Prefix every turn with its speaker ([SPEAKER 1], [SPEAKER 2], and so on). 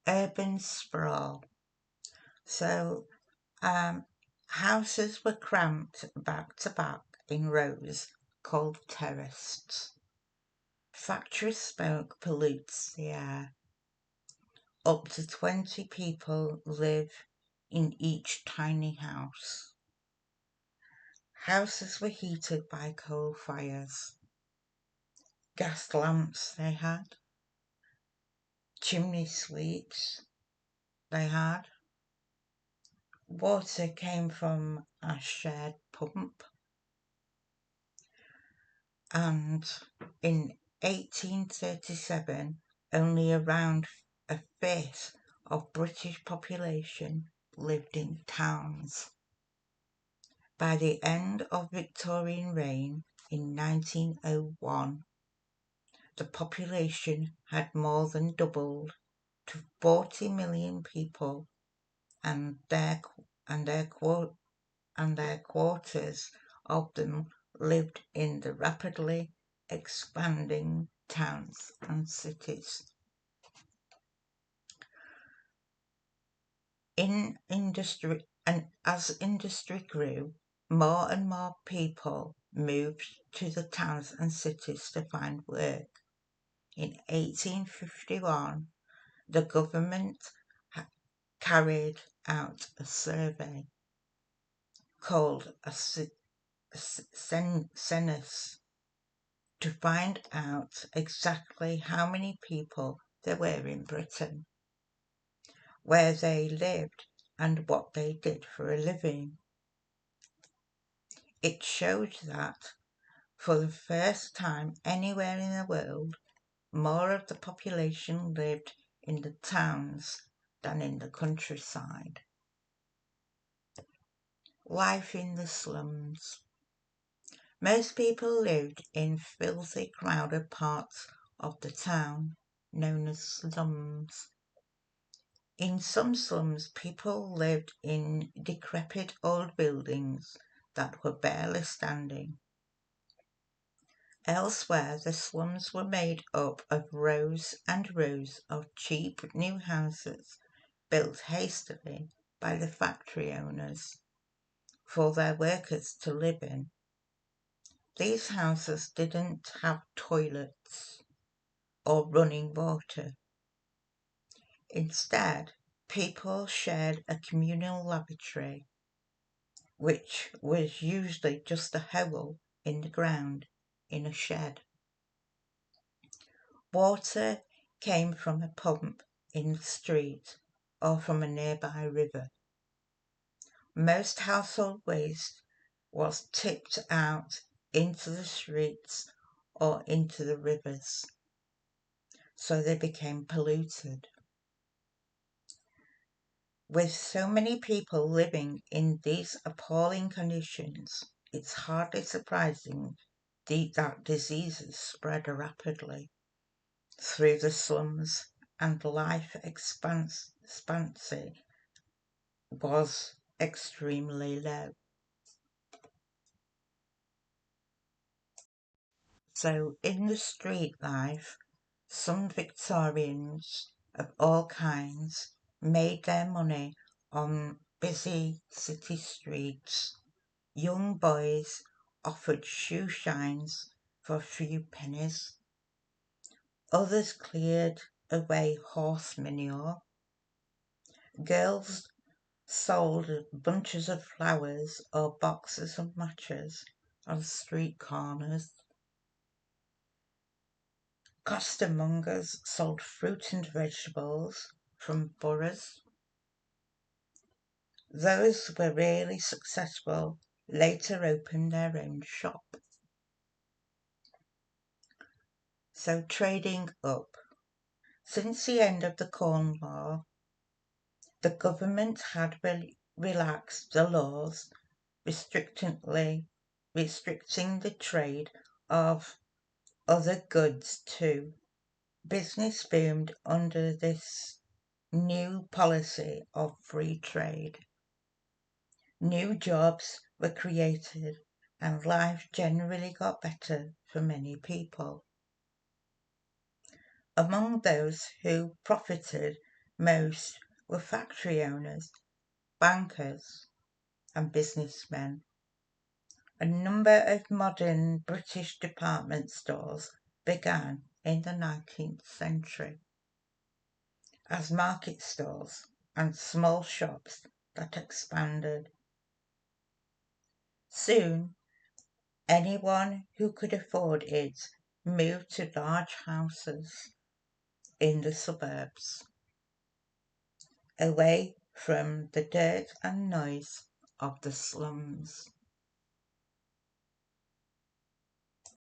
[SPEAKER 1] urban sprawl. So houses were cramped back to back in rows called terraced. Factory smoke pollutes the air. Up to 20 people live in each tiny house. Houses were heated by coal fires. Gas lamps they had. Chimney sweeps they had. Water came from a shared pump. And in 1837, only around a fifth of British population lived in towns. By the end of Victorian reign in 1901, the population had more than doubled to 40 million people, and their quarters of them lived in the rapidly expanding towns and cities. In industry, and as industry grew, more and more people moved to the towns and cities to find work. In 1851, the government carried out a survey called a census to find out exactly how many people there were in Britain, where they lived, and what they did for a living. It showed that, for the first time anywhere in the world, more of the population lived in the towns than in the countryside. Life in the slums. Most people lived in filthy, crowded parts of the town known as slums. In some slums, people lived in decrepit old buildings that were barely standing. Elsewhere, the slums were made up of rows and rows of cheap new houses built hastily by the factory owners for their workers to live in. These houses didn't have toilets or running water. Instead, people shared a communal lavatory, which was usually just a hole in the ground in a shed. Water came from a pump in the street or from a nearby river. Most household waste was tipped out into the streets or into the rivers, so they became polluted. With so many people living in these appalling conditions, it's hardly surprising that diseases spread rapidly through the slums, and life expectancy was extremely low. So in the street life, some Victorians of all kinds made their money on busy city streets. Young boys offered shoe shines for a few pennies. Others cleared away horse manure. Girls sold bunches of flowers or boxes of matches on street corners. Costermongers sold fruit and vegetables from boroughs. Those who were really successful later opened their own shop. So trading up. Since the end of the Corn Law, the government had relaxed the laws restricting the trade of other goods too. Business boomed under this new policy of free trade. New jobs were created and life generally got better for many people. Among those who profited Most were factory owners, bankers, and businessmen. A number of modern British department stores began in the 19th century as market stores and small shops that expanded. Soon, anyone who could afford it moved to large houses in the suburbs, away from the dirt and noise of the slums.